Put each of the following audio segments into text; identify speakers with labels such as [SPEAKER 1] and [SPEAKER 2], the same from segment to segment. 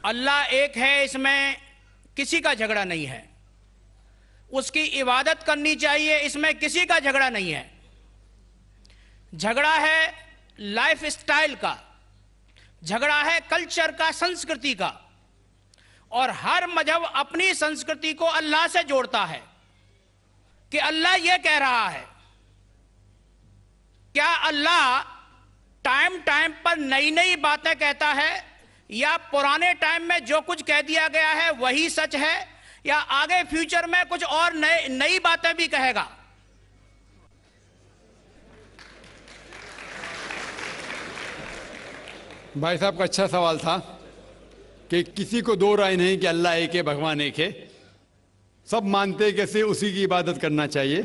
[SPEAKER 1] اللہ ایک ہے، اس میں کسی کا جھگڑا نہیں ہے. اس کی عبادت کرنی چاہیے، اس میں کسی کا جھگڑا نہیں ہے. جھگڑا ہے لائف سٹائل کا، جھگڑا ہے کلچر کا، سنسکرتی کا. اور ہر مذہب اپنی سنسکرتی کو اللہ سے جوڑتا ہے کہ اللہ یہ کہہ رہا ہے. کیا اللہ ٹائم پر نئی نئی باتیں کہتا ہے، یا پرانے ٹائم میں جو کچھ کہہ دیا گیا ہے وہی سچ ہے، یا آگے فیوچر میں کچھ اور نئی باتیں بھی کہے گا؟
[SPEAKER 2] بھائی صاحب کا اچھا سوال تھا کہ کسی کو دو رائے نہیں کہ اللہ ایک ہے، بھگوان ایک ہے. سب مانتے کہ اسے اسی کی عبادت کرنا چاہیے،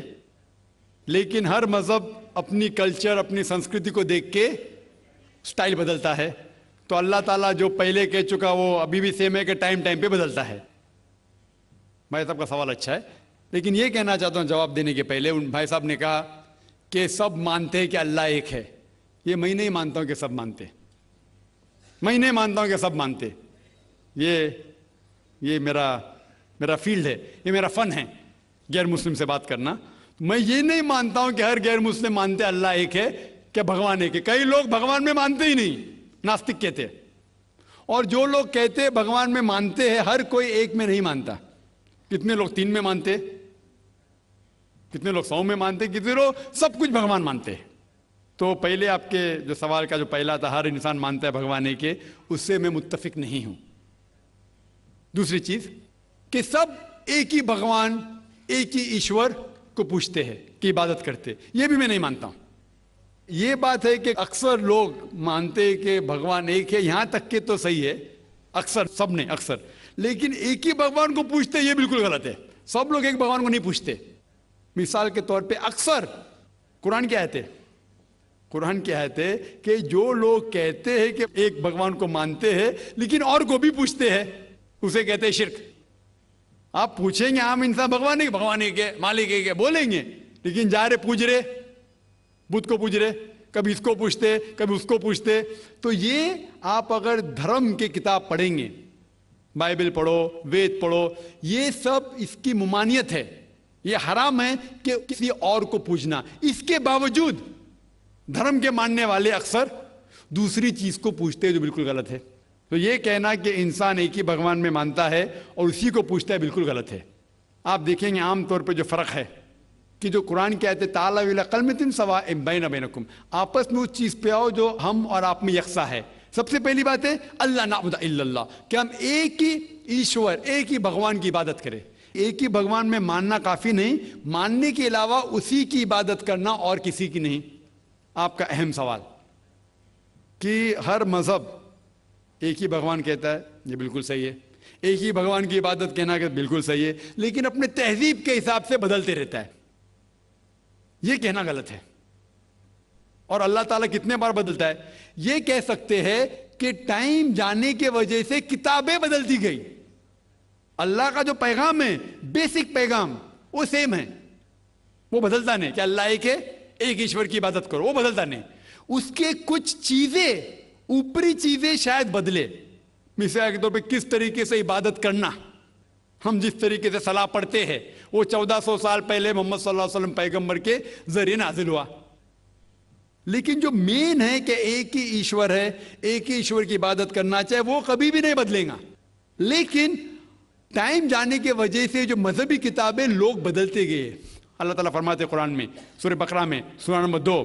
[SPEAKER 2] لیکن ہر مذہب اپنی کلچر، اپنی سنسکرتی کو دیکھ کے سٹائل بدلتا ہے. تو اللہ تعالیٰ جو پہلے کہہ چکا وہ ابھی بھی سیم ہے کہ ٹائم پہ بدلتا ہے. بھائی صاحب کا سوال اچھا ہے، لیکن یہ کہنا چاہتا ہوں جواب دینے کے پہلے. ان بھائی صاحب نے کہا کہ سب مانتے ہیں کہ اللہ ایک ہے. یہ میں نہیں مانتا ہوں کہ سب مانتے، میں نہیں مانتا ہوں کہ سب مانتے. یہ میرا فیلڈ ہے، یہ میرا فن ہے غیر مسلم سے بات کرنا. میں یہ نہیں مانتا ہوں کہ ہر غیر مسلم مانتے اللہ ایک ہے، کہ بھگوان ایک ہے. کئی لوگ بھگوان میں مانتے ہی نہیں، ناستک کہتے. اور جو لوگ کہتے بھگوان میں مانتے ہیں، ہر کوئی ایک میں نہیں مانتا. کتنے لوگ 3 میں مانتے، کتنے لوگ 100 میں مانتے، کتنے لوگ سب کچھ بھگوان مانتے. تو پہلے آپ کے جو سوال کا جو پہلا تھا، ہر انسان مانتا ہے بھگوان ایک ہے، اس سے میں متفق نہیں ہوں. دوسری چیز کہ سب ایک ہی بھگوان، ایک ہی ایشور کو پوچھتے ہیں کہ عبادت کرتے، یہ بھی میں نہیں مانتا ہوں. یہ بات ہے کہ اکثر لوگ مانتے کہ بھگوان ایک ہے، یہاں تک کہ تو صحیح ہے، اکثر، سب نے اکثر. لیکن ایک ہی بھگوان کو پوچھتے یہ بالکل غلط ہے. سب لوگ ایک بھگوان کو نہیں پوچھتے. مثال کے طور پہ اکثر قرآن کی آیت ہے، قرآن کی آیت ہے کہ جو لوگ کہتے ہیں کہ ایک بھگوان کو مانتے ہیں لیکن اور کو بھی پوچھتے ہیں، اسے کہتے ہیں شرک. آپ پوچھیں گے عام انسان بھگوان ایک ہے، مالک ایک ہے بولیں گے، لیکن جا رہے پوچھ رہے بدھ کو پوچھ رہے، کبھی اس کو پوچھتے کبھی اس کو پوچھتے. تو یہ آپ اگر دھرم کی کتاب پڑھیں گے، بائبل پڑھو، وید پڑھو، یہ سب اس کی ممانعت ہے. یہ حرام ہے کہ کسی اور کو پوچھنا. اس کے باوجود دھرم کے ماننے والے اکثر دوسری چیز کو پوچھتے ہیں جو بالکل غلط ہے. تو یہ کہنا کہ انسان ایک ہی بھگوان میں مانتا ہے اور اسی کو پوچھتا ہے بالکل غلط ہے. آپ دیکھیں گے عام طور پہ جو فرق ہے کہ جو قرآن کی آیت ہے تعالیٰ الی کلمۃ سواء بین بینکم، آپس میں اس چیز پہ آؤ جو ہم اور آپ میں یکساں ہے. سب سے پہلی بات ہے اللہ نعبد الا اللہ، کہ ہم ایک ہی ایشور، ایک ہی بھگوان کی عبادت کریں. ایک ہی بھگوان میں ماننا کافی نہیں، ماننے کے علاوہ اسی کی عبادت کرنا اور کسی کی نہیں. آپ کا اہم سوال کہ ہر مذہب ایک ہی بھگوان کہتا ہے، یہ بالکل صحیح ہے. ایک ہی بھگوان کی عبادت کہنا کہ بالکل صحیح ہے، لیکن اپنے تہذیب کے حساب سے بدلتے رہتا ہے. یہ کہنا غلط ہے. اور اللہ تعالیٰ کتنے بار بدلتا ہے؟ یہ کہہ سکتے ہیں کہ ٹائم جانے کی وجہ سے کتابیں بدلتی گئی. اللہ کا جو پیغام ہے، بیسک پیغام، وہ سیم ہے، وہ بدلتا نہیں. کہ اللہ ایک ہے، ایک ایشور کی عبادت کرو، وہ بدلتا نہیں. اس کے کچھ چیزیں، اوپری چیزیں شاید بدلے. مثال کے طور پہ کس طریقے سے عبادت کرنا، ہم جس طریقے سے صلاح پڑھتے ہیں وہ 1400 سال پہلے محمد صلی اللہ علیہ وسلم پیغمبر کے ذریعے نازل ہوا. لیکن جو مین ہے کہ ایک ہی ایشور ہے، ایک ہی ایشور کی عبادت کرنا چاہے، وہ کبھی بھی نہیں بدلے گا. لیکن ٹائم جانے کی وجہ سے جو مذہبی کتابیں لوگ بدلتے گئے. اللہ تعالیٰ فرماتے قرآن میں سورہ بقرہ میں سورہ نمبر 2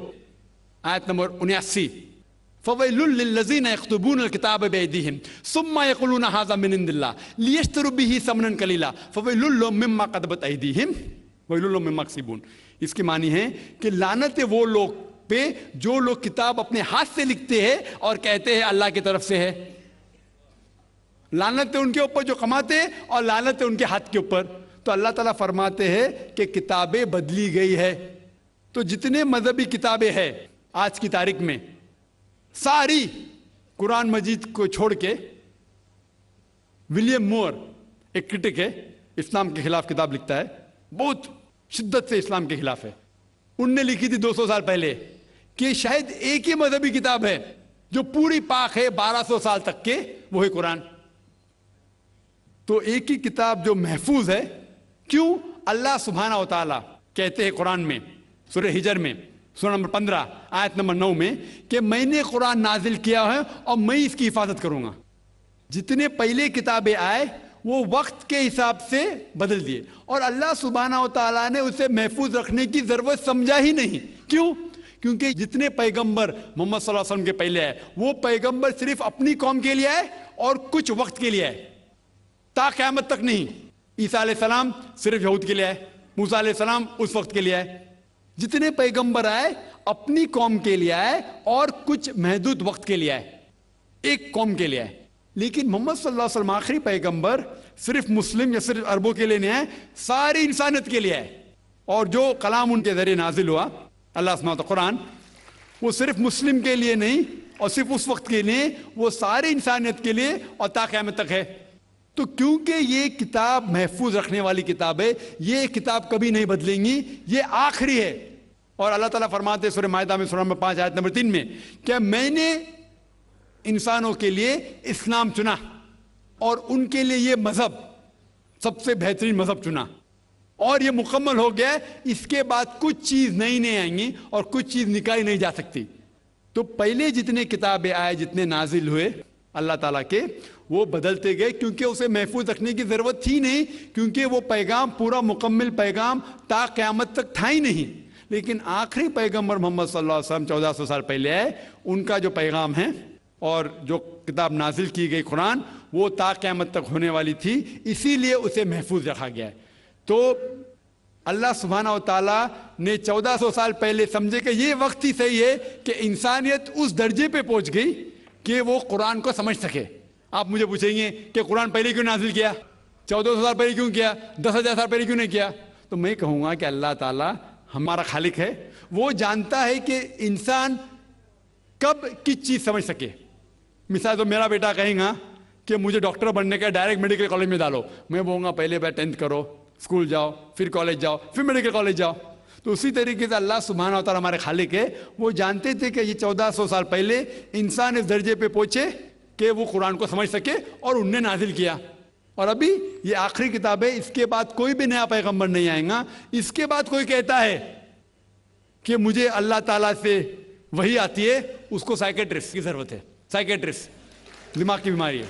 [SPEAKER 2] آیت نمبر 79، فَوَيْلٌ لِّلَّذِينَ يَكْتُبُونَ الْكِتَابَ بِأَيْدِيهِمْ ثُمَّ يَقُولُونَ هَٰذَا مِنْ عِندِ اللَّهِ لِيَشْتَرُوا بِهِ ثَمَنًا قَلِيلًا فَوَيْلٌ لَّهُم مِّمَّا كَتَبَتْ أَيْدِيهِمْ وَوَيْلٌ لَّهُم مِّمَّا يَكْسِبُونَ. اس کی معنی ہے کہ لعنت ہے وہ لوگ پہ جو لوگ کتاب اپنے ہاتھ سے لکھتے ہیں اور کہتے ہیں اللہ کی طرف سے ہے. لعنت ہے ان کے اوپر جو کماتے ہیں، اور لعنت ہے ان کے ہاتھ کے اوپر. تو اللہ تعالیٰ فرماتے ہیں کہ کتابیں بدلی گئی ہے. تو جتنے مذہبی کتابیں ہیں آج کی تاریخ میں، ساری قرآن مجید کو چھوڑ کے، ولیم مور ایک کرٹک ہے، اسلام کے خلاف کتاب لکھتا ہے، بہت شدت سے اسلام کے خلاف ہے. ان نے لکھی تھی 200 سال پہلے کہ شاید ایک ہی مذہبی کتاب ہے جو پوری پاک ہے 1200 سال تک کے، وہ ہے قرآن. تو ایک ہی کتاب جو محفوظ ہے. کیوں؟ اللہ سبحانہ و تعالیٰ کہتے ہیں قرآن میں سورہ ہجر میں سورہ نمبر 15 آیت نمبر 9 میں کہ میں نے قرآن نازل کیا ہے اور میں اس کی حفاظت کروں گا. جتنے پہلے کتابیں آئے وہ وقت کے حساب سے بدل دیے اور اللہ سبحانہ و تعالیٰ نے اسے محفوظ رکھنے کی ضرورت سمجھا ہی نہیں. کیوں؟ کیونکہ جتنے پیغمبر محمد صلی اللہ علیہ وسلم کے پہلے آئے وہ پیغمبر صرف اپنی قوم کے لیے آئے اور کچھ وقت کے لیے آئے، تا قیامت تک نہیں. عیسیٰ علیہ السلام صرف یہود کے لیے آئے، موسیٰ علیہ السلام اس وقت کے لیے آئے. جتنے پیغمبر آئے اپنی قوم کے لیے آئے اور کچھ محدود وقت کے لیے آئے، ایک قوم کے لیے آئے. لیکن محمد صلی اللہ علیہ وسلم آخری پیغمبر صرف مسلم یا صرف عربوں کے لیے نہیں آئے، ساری انسانیت کے لیے آئے. اور جو کلام ان کے ذریعے نازل ہوا اللہ سبحانہ قرآن، وہ صرف مسلم کے لیے نہیں اور صرف اس وقت کے لیے، وہ ساری انسانیت کے لیے اور تا قیامت تک ہے. تو کیونکہ یہ کتاب محفوظ رکھنے والی کتاب ہے، یہ کتاب کبھی نہیں بدلیں گی، یہ آخری ہے. اور اللہ تعالیٰ فرماتے ہیں سورہ مائدہ میں سورہ نمبر 5 آیت نمبر 3 میں کہ میں نے انسانوں کے لیے اسلام چنا اور ان کے لیے یہ مذہب سب سے بہترین مذہب چنا اور یہ مکمل ہو گیا. اس کے بعد کچھ چیز نئی نہیں آئیں گی اور کچھ چیز نکالی نہیں جا سکتی. تو پہلے جتنے کتابیں آئے، جتنے نازل ہوئے اللہ تعالیٰ کے، وہ بدلتے گئے کیونکہ اسے محفوظ رکھنے کی ضرورت تھی نہیں، کیونکہ وہ پیغام پورا مکمل پیغام تا قیامت تک تھا ہی نہیں. لیکن آخری پیغمبر محمد صلی اللہ علیہ وسلم 1400 سال پہلے آئے، ان کا جو پیغام ہے اور جو کتاب نازل کی گئی قرآن وہ تا قیامت تک ہونے والی تھی، اسی لیے اسے محفوظ رکھا گیا ہے. تو اللہ سبحانہ و تعالیٰ نے 1400 سال پہلے سمجھے کہ یہ وقت ہی صحیح ہے کہ انسانیت اس درجے پہ پہنچ گئی کہ وہ قرآن کو سمجھ سکے. آپ مجھے پوچھیں گے کہ قرآن پہلے کیوں نازل کیا، 1400 سال پہلے کیوں کیا، 10,000 سال پہلے کیوں نہیں کیا؟ تو میں کہوں گا کہ اللہ تعالیٰ ہمارا خالق ہے، وہ جانتا ہے کہ انسان کب کس چیز سمجھ سکے. مثال تو میرا بیٹا کہیں گا کہ مجھے ڈاکٹر بننے کا ڈائریکٹ میڈیکل کالج میں ڈالو، میں بولوں گا پہلے 10th کرو، اسکول جاؤ، پھر کالج جاؤ، پھر میڈیکل کالج جاؤ. تو اسی طریقے سے اللہ سبحانہ و تعالیٰ ہمارے خالق ہے، وہ جانتے تھے کہ یہ 1400 سال پہلے انسان اس درجے پہ پہنچے کہ وہ قرآن کو سمجھ سکے اور انہوں نے نازل کیا. اور ابھی یہ آخری کتاب ہے، اس کے بعد کوئی بھی نیا پیغمبر نہیں آئے گا. اس کے بعد کوئی کہتا ہے کہ مجھے اللہ تعالیٰ سے وحی آتی ہے، اس کو سائیکیٹرسٹ کی ضرورت ہے. سائیکیٹرسٹ دماغ کی بیماری ہے.